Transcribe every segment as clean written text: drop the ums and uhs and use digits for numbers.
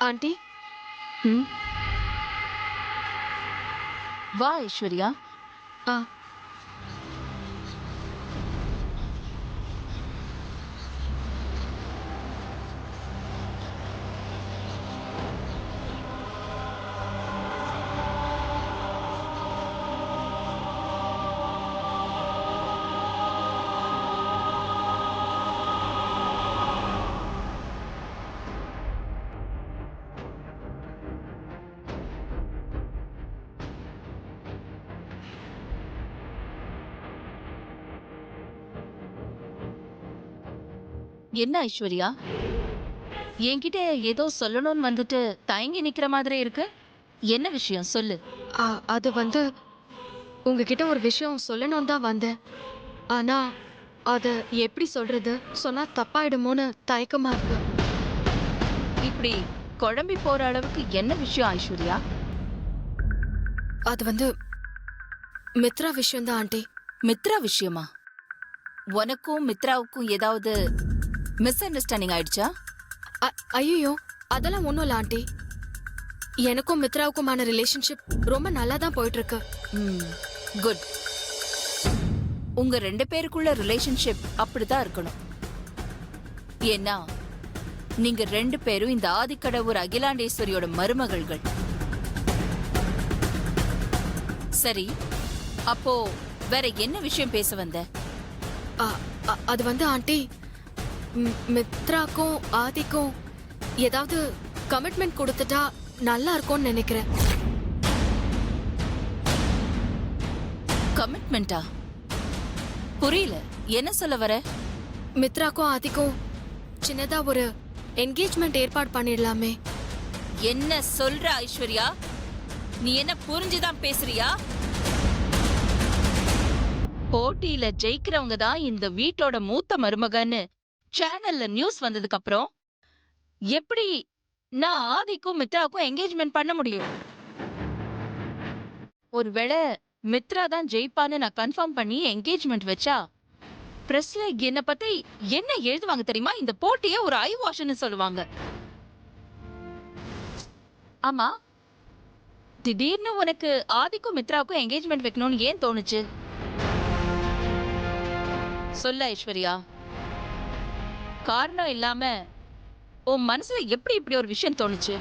Aunty. ம். வா ஐஸ்வர்யா. ஆ. என்ன ஐஸ்வர்யா, என்கிட்ட ஏதோ சொல்லணும்னு வந்துட்டு தயங்கி நிக்கிற மாதிரி இருக்கு. என்ன விஷயம் சொல்லு. ஆ, அது வந்து உங்ககிட்ட ஒரு விஷயம் சொல்லணும்னு தான் வந்தேன். ஆனா அத எப்படி சொல்றது? சொன்னா தப்பாயிடுமோன்னு தயக்கமா இருக்கு. இப்படி குழம்பி போற அளவுக்கு என்ன விஷயம் ஐஸ்வர்யா? அது வந்து மித்ரா விஷயம் தான் ஆண்டி. மித்ரா விஷயமா? உனக்கும் மித்ராவுக்கும் ஏதாவது மிஸ் அண்டர்ஸ்டாண்டிங் ஆயிடுச்சா? ஐயோ, அதெல்லாம் ஒண்ணும் இல்ல ஆண்டி. எனக்கும் மித்ராவுக்குமான ரிலேஷன்ஷிப் ரொம்ப நல்லா தான் போயிட்டு இருக்கு. குட். உங்க 2 பேருக்குள்ள ரிலேஷன்ஷிப் அப்படிதான் இருக்கணும். ஏன்னா நீங்க 2 பேரும் இந்த ஆதிக்கடவுர் அகிலாண்டேஸ்வரியோட மருமகள்கள். சரி, அப்போ வேற என்ன விஷயம் பேச வந்த? அது வந்து ஆண்டி, மித்ராக்கும் ஆதிக்கும் ஏதாவது கமிட்மெண்ட் கொடுத்துட்டா நல்லா இருக்கும்னு நினைக்கிறேன். கமிட்மெண்டா? புரியல, என்ன சொல்ல வர? மித்ராக்கும் ஆதிக்கும் சின்னதா ஒரு என்கேஜ்மெண்ட் ஏற்பாடு பண்ணிடலாமே. என்ன சொல்ற ஐஸ்வர்யா? நீ என்ன புரிஞ்சுதான் பேசுறியா? போட்டியில ஜெயிக்கிறவங்க தான் இந்த வீட்டோட மூத்த மருமகன்னு சேனல்ல நியூஸ் வந்ததுக்கு அப்புறம் எப்படி நான் ஆதிக்கும் மித்ராவுக்கும் என்கேஜ்மெண்ட் பண்ண முடியும்? ஒருவேளை மித்ரா தான் ஜெயிப்பான்னு நான் கன்ஃபார்ம் பண்ணி என்கேஜ்மெண்ட் வச்சா பிரஸ்ல என்ன பத்தி என்ன எழுதுவாங்க தெரியுமா? இந்த போட்டியே ஒரு ஐ வாஷ்னு சொல்லுவாங்க. ஆமா, திடீர்னு உனக்கு ஆதிக்கும் மித்ராவுக்கும் என்கேஜ்மெண்ட் வைக்கணும்னு ஏன் தோணுச்சு? சொல்ல ஐஸ்வர்யா. காரணம் இல்லாம உன் மனசுல எப்படி இப்படி ஒரு விஷயம் தோணுச்சு?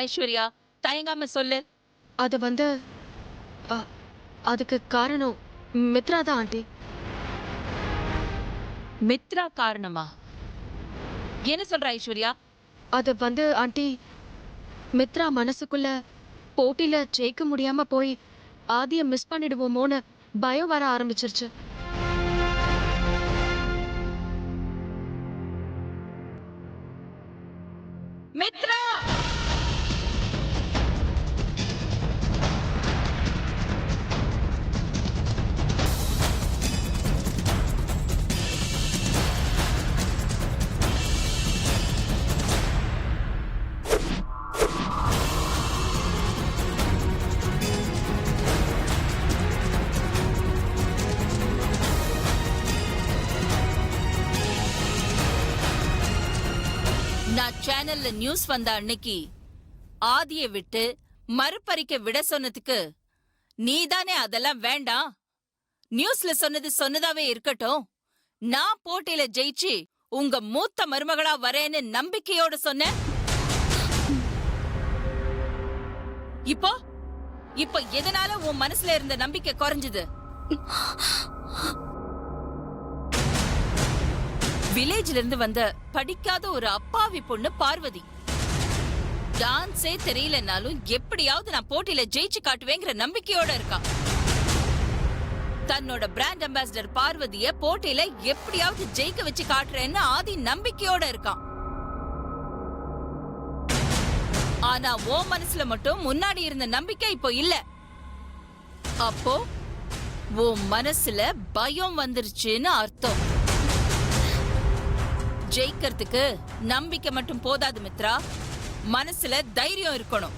ஐஸ்வர்யா, தயங்காம சொல்லு. அது வந்து அ, அதுக்கு காரணம் மித்ரா தான் ஆண்டி. மித்ரா காரணமா? என்ன சொல்ற ஐஸ்வர்யா? அது வந்து ஆண்டி, மித்ரா மனசுக்குள்ள போட்டியில ஜெயிக்க முடியாம போய் ஆதிய மிஸ் பண்ணிடுவோமோன்னு பயம் வர ஆரம்பிச்சிருச்சு. மித்ரா! நான் சேனல்ல நியூஸ் வந்த அன்னைக்கு ஆதிய விட்டு மறுபறிக்க விட சொன்னதுக்கு நீதானே அதெல்லாம் வேண்டாம், நியூஸ்ல சொன்னது சொன்னதாவே இருக்கட்டும், நான் போட்டியில ஜெயிச்சு உங்க மூத்த மருமகளா வரேன்னு நம்பிக்கையோட சொன்ன. இப்போ இப்போ எதனால உன் மனசுல இருந்த நம்பிக்கை குறைஞ்சது? வில்லேஜ்ல இருந்து வந்த படிக்காத ஒரு அப்பாவி பொண்ணு பார்வதி. டான்ஸே தெரியலனாலும் எப்படியாவது நான் போட்டியில ஜெயிச்சு காட்டுவேங்கிற நம்பிக்கையோட இருக்கா. தன்னோட பிராண்ட் அம்பாசிடர் பார்வதிய போட்டியில எப்படியாவது ஜெயிக்க வச்சு காட்டுறேன்னு ஆதி நம்பிக்கையோட இருக்கான். ஆனா ஓ மனசுல மட்டும் முன்னாடி இருந்த நம்பிக்கை இப்போ இல்ல. அப்போ ஓ மனசுல பயம் வந்துருச்சுன்னு அர்த்தம். ஜெயிக்கிறதுக்கு நம்பிக்கை மட்டும் போதாது மித்ரா, மனசுல தைரியம் இருக்கணும்.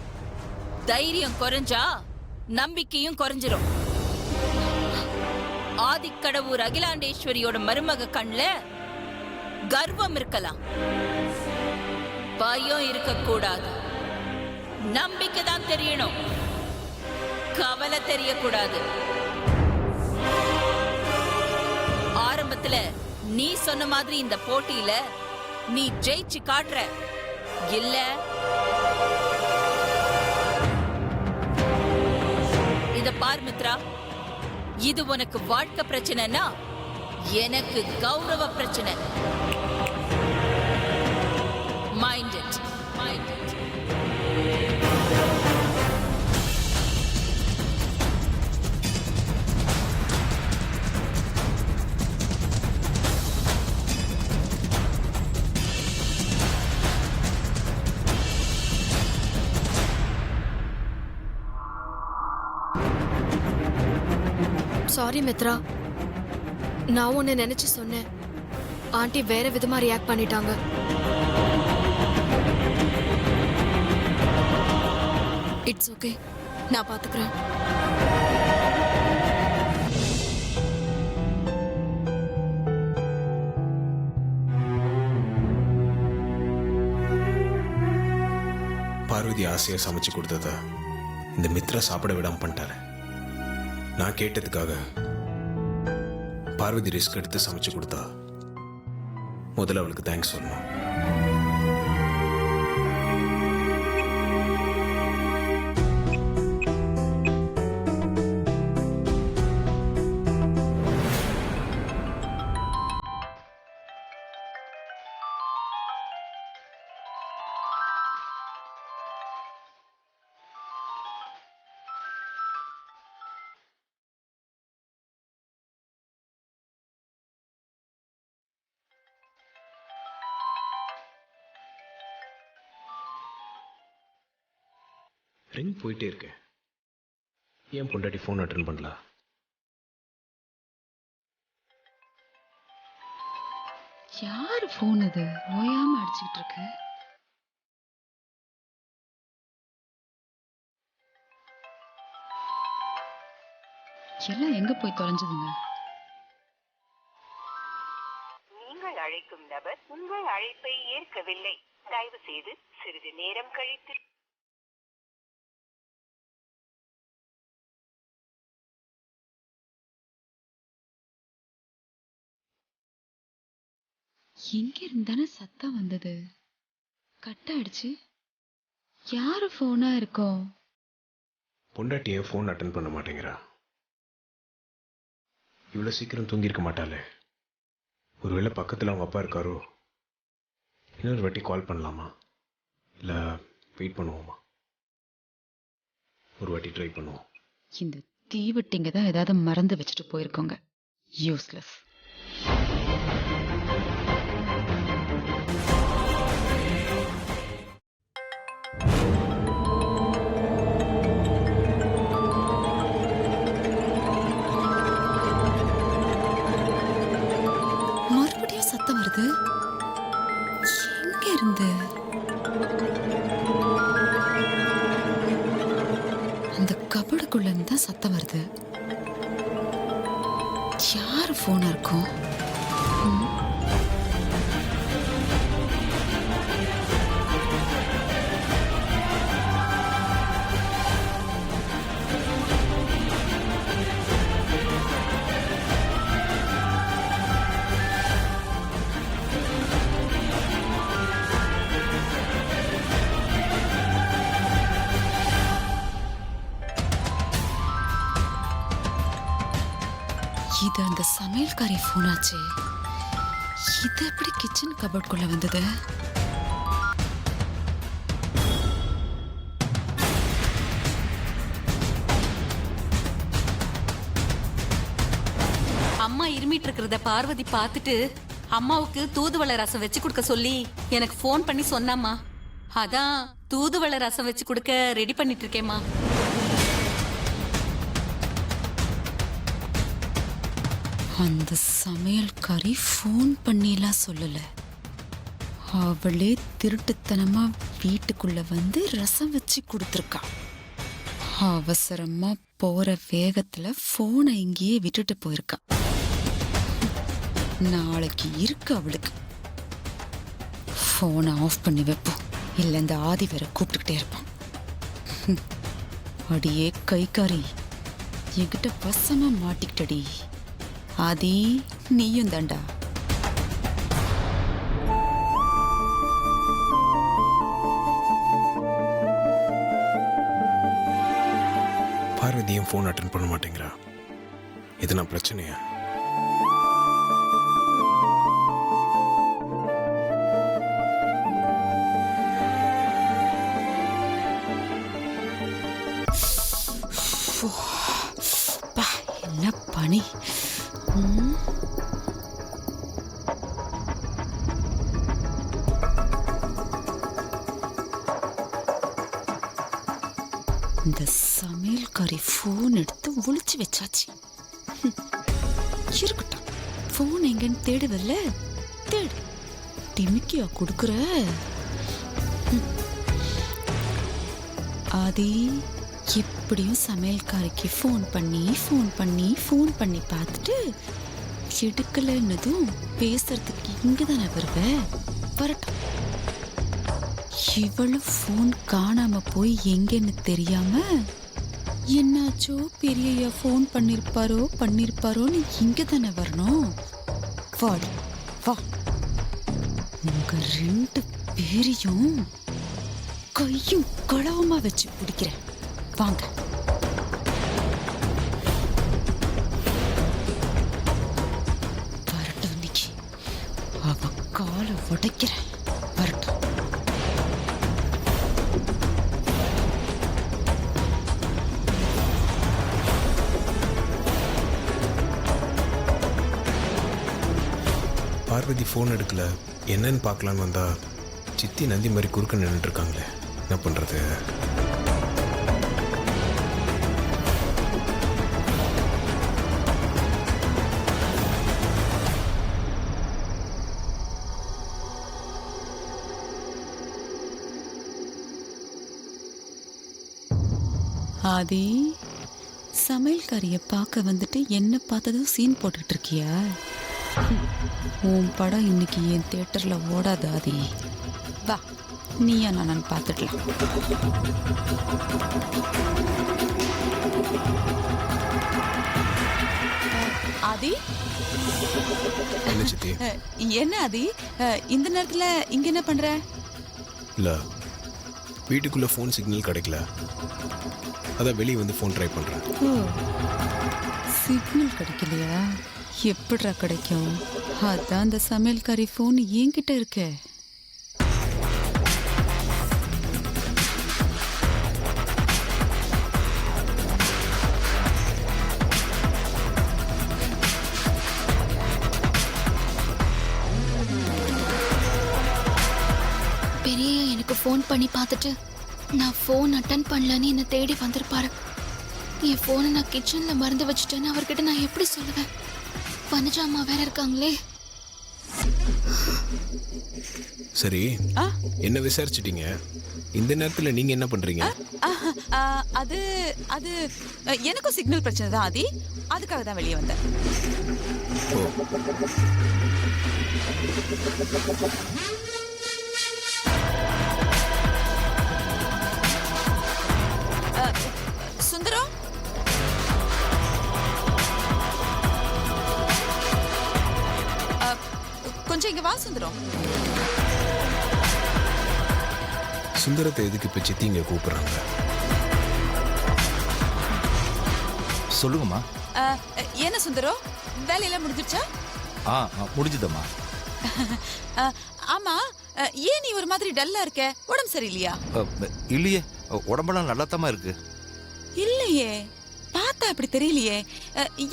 தைரியம் குறைஞ்சா நம்பிக்கையும் குறைஞ்சிரும். ஆதிக்கடவுர் அகிலாண்டேஸ்வரியோட மருமக கண்ல கர்வம் இருக்கலாம், பயம் இருக்கக்கூடாது. நம்பிக்கை தான் தெரியணும், கவலை தெரியக்கூடாது. ஆரம்பத்துல நீ சொன்ன மாதிரி இந்த போட்டியில நீ ஜெயிச்சு காட்டுற இல்ல, இத பார் மித்ரா, இது உனக்கு வாழ்க்கை பிரச்சனைனா எனக்கு கௌரவ பிரச்சனை. Mind it, mind it. Sorry Mitra, நான் உன்னை நினைச்சு சொன்னேன். ஆண்டி வேற விதமா ரியாக்ட் பண்ணிட்டாங்க. இட்ஸ் ஓகே, நான் பாத்துக்கிறேன். பார்வதி ஆசையா சமைச்சு கொடுத்தத இந்த மித்ரா சாப்பிட விடாம பண்ணிட்டாரு. நான் கேட்டதுக்காக பார்வதி ரிஸ்க் எடுத்து சமைச்சு கொடுத்தா முதல்ல அவளுக்கு தேங்க்ஸ் சொல்லணும். ரிங் போயிட்டே இருக்கேன், ஏன் பொண்டாட்டி ஃபோன் அட்டன் பண்ணல? யாரு போன் இது ஓயாம அடிச்சுக்கிட்டு இருக்கு? எல்லாம் எங்க போய் தொலைஞ்சதுங்க? நீங்கள் அழைக்கும் நபர் உங்கள் அழைப்பை ஏற்கவில்லை. தயவு செய்து சிறிது நேரம் கழித்து எங்க இருந்தானே சத்தம் வந்தது? கட் ஆயிடுச்சு. யாரு போனா இருக்கும்? பொண்டாட்டி ஏன் ஃபோன் அட்டன் பண்ண மாட்டேங்கிறா? இவ்வளோ சீக்கிரம் தூங்கியிருக்க மாட்டாளே. ஒருவேளை பக்கத்தில் அவங்க அப்பா இருக்காரோ? இன்னொரு வாட்டி கால் பண்ணலாமா, இல்லை வெயிட் பண்ணுவோமா? ஒரு வாட்டி ட்ரை பண்ணுவோம். இந்த தீவட்டிங்க தான் ஏதாவது மறந்து வச்சுட்டு போயிருக்கோங்க. யூஸ்லெஸ். மறுபடியும் சத்தம் வருது. எங்க இருந்து? அந்த கபடுக்குள்ள இருந்து தான் சத்தம் வருது. யார் போனா இருக்கும்? இது அந்த சமையல்காரி போனாச்சே. இது எப்படி கிச்சன் கபோர்டுக்குள்ள வந்தது? அம்மா இருமிட்டு இருக்கிறத பார்வதி பார்த்துட்டு அம்மாவுக்கு தூதுவளை ரசம் வச்சு கொடுக்க சொல்லி எனக்கு ஃபோன் பண்ணி சொன்னாம்மா. அதான் தூதுவளை ரசம் வச்சு கொடுக்க ரெடி பண்ணிட்டு இருக்கேம்மா. அந்த சமையல்காரி ஃபோன் பண்ணிலாம் சொல்லல. அவளே திருட்டுத்தனமா வீட்டுக்குள்ள வந்து ரசம் வச்சு கொடுத்துருக்கா. அவசரமா போற வேகத்துல போனை இங்கேயே விட்டுட்டு போயிருக்கா. நாளைக்கு இருக்கு அவளுக்கு. ஃபோனை ஆஃப் பண்ணி வைப்போம், இல்லை இந்த ஆதி வேற கூப்பிட்டுக்கிட்டே இருப்பான். அடியே கைக்காரி, என்கிட்ட வசமா மாட்டிக்கிட்டடி. ஆதி, நீயும் தாண்டா. பார்வதியும் ஃபோன் அட்டன் பண்ண மாட்டேங்கிறா. எதுனா பிரச்சனையா? பா, என்ன பனி. ம். இந்த சமையல்காரி ஃபோன் எடுத்து ஒளிச்சு வச்சாச்சு. இருக்கட்டும், ஃபோன் எங்கன்னு தேடுவல்ல, தேடு. டிமிக்கியா கொடுக்குற? ஆதி, எப்படியும் சமையல்காரிக்கு ஃபோன் பண்ணி பார்த்துட்டு எடுக்கலன்னதும் பேசுறதுக்கு இங்கதானே வருவேன். வரட்டும். இவளும் ஃபோன் காணாம போய் எங்கன்னு தெரியாம என்னாச்சோ பெரியய்யா ஃபோன் பண்ணிருப்பாரோன்னு இங்க தானே வரணும். வாடி வா, உங்க 2 பேரையும் கையும் களவுமா வச்சு பிடிக்கிறேன். வாங்க. வரட்டும், இன்னைக்கு அவ காலை உடைக்கிறேன். வரட்டும். பார்வதி ஃபோன் எடுக்கல, என்னன்னு பார்க்கலான்னு வந்தா சித்தி நந்தி மாதிரி குறுக்க நின்றுட்டு இருக்காங்களே, என்ன பண்றது? ஆதி, சமையல்காரிய பார்க்க வந்துட்டு என்ன பார்த்ததும் சீன் போட்டுட்டு இருக்கியா? உன் படம் இன்னைக்கு என் தியேட்டர்ல ஓடாது ஆதி. வா, நீயா நான் பார்த்துடலாம். ஆதி, என்ன சித்தி? என்ன ஆதி இந்த நேரத்துல இங்க என்ன பண்ற? இல்ல, வீட்டுக்குள்ள ஃபோன் சிக்னல் கிடைக்கல, அதான் வெளியே வந்து ஃபோன் ட்ரை பண்றேன். சிக்னல் கிடைக்கலையா? எப்படிடா கிடைக்கும்? அதான் அந்த சமையல்காரி ஃபோன் என்கிட்ட இருக்க. பெரிய எனக்கு ஃபோன் பண்ணி பார்த்துட்டு நான் ஃபோன் அட்டன் பண்ணலன்னு என்னை தேடி வந்திருப்பாரு. என் ஃபோனை நான் கிச்சன்ல மறந்து வச்சுட்டேன்னு அவர்கிட்ட நான் எப்படி சொல்லுவேன்? வனஜா அம்மா வேற இருக்காங்களே. சரி, என்ன விசாரிச்சிட்டீங்க? இந்த நேரத்துல நீங்க என்ன பண்றீங்க? அது அது எனக்கும் சிக்னல் பிரச்சனை தான் ஆதி, அதுக்காக தான் வெளியே வந்தேன். ஓ, சுந்தரம், கொஞ்சம் இங்க வா சுந்தரம். சுந்தரத்தை எதுக்கு இப்ப சித்தி இங்க கூப்பிடுறாங்க? சொல்லுங்கம்மா. என்ன சுந்தரம், வேலையெல்லாம் முடிஞ்சிருச்சா? முடிஞ்சுதம்மா. ஆமா, ஏன் நீ ஒரு மாதிரி டல்லா இருக்க? உடம்பு சரியில்லையா? இல்லையே, உடம்பெல்லாம் நல்லாத்தாமா இருக்கு. இல்லையே, பார்த்தா அப்படி தெரியலையே.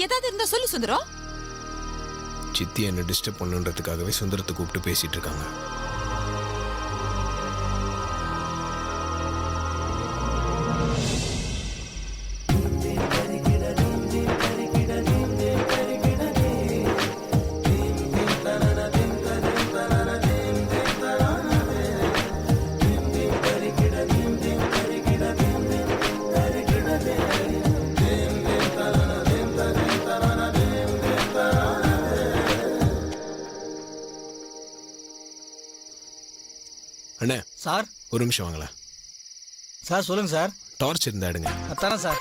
ஏதாவது இருந்தா சொல்லு சுந்தரம். சித்தி என்ன டிஸ்டர்ப் பண்ணுன்றதுக்காகவே சுந்தரத்தை கூப்பிட்டு பேசிட்டு இருக்காங்க. அண்ணே சார். ஒரு நிமிஷம் வாங்களேன். சார் சொல்லுங்க சார். டார்ச் இருந்தா எடுங்க. அத்தானே சார்.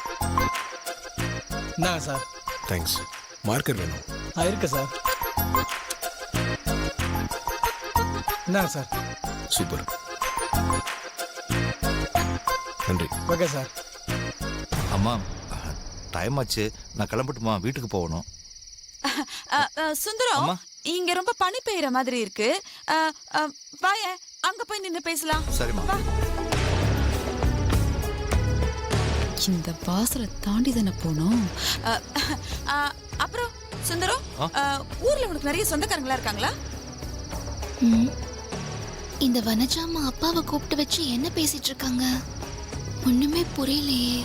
இந்தாங்க சார். தேங்க்ஸ். மார்க்கர் வேணும். இருக்கு சார். இந்தாங்க சார். சூப்பர். நன்றி. Okay sir. அம்மா டைம் ஆச்சு, நான் கிளம்பட்டுமா? வீட்டுக்கு போகணும். சுந்தரம், அம்மா. இங்க ரொம்ப பனி பெய்யற மாதிரி இருக்கு. வாய, அங்க போய் நின்னு பேசலாம். சரிம்மா. வா. இந்த வாசலை தாண்டி தானே போனோம். அப்புறம் சுந்தரம், ஊர்ல உனக்கு நிறைய சொந்தக்காரங்களா இருக்காங்களா? இந்த வனஜாமா அப்பாவை கூப்பிட்டு வச்சு என்ன பேசிட்டு இருக்காங்க? ஒண்ணுமே புரியலையே.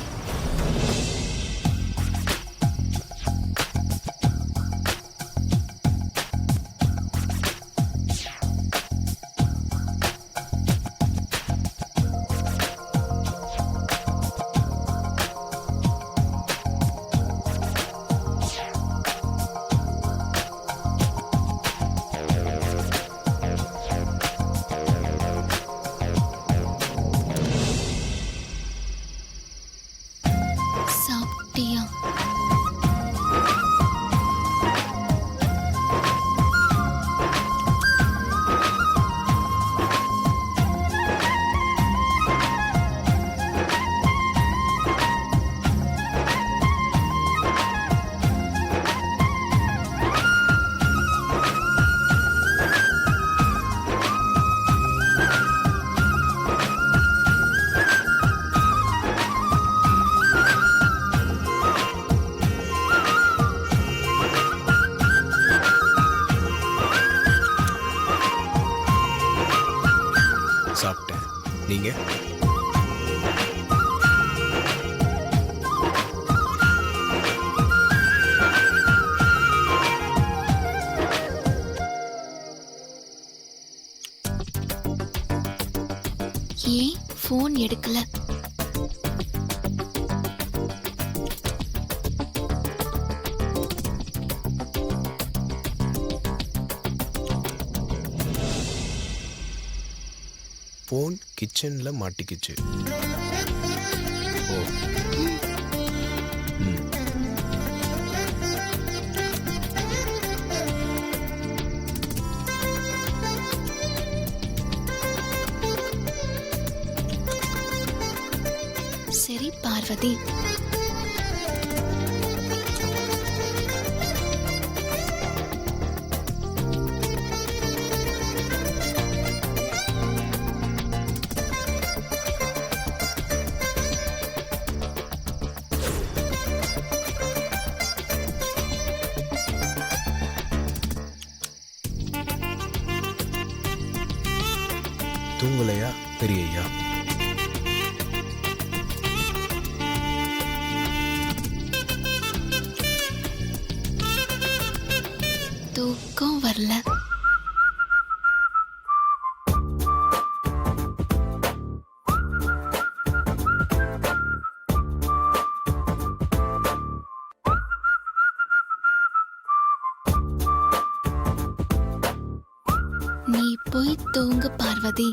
சாப்பிட்டியா? சாப்பிட்டேன். நீங்க? ஏன் ஃபோன் எடுக்கல? ஃபோன் கிச்சன்ல மாட்டிக்கிச்சு. ஓ. ம். சரி பார்வதி, தூங்கலையா பெரியய்யா? தூக்கம் வரல. நீ போய் தூங்கு பார்வதி.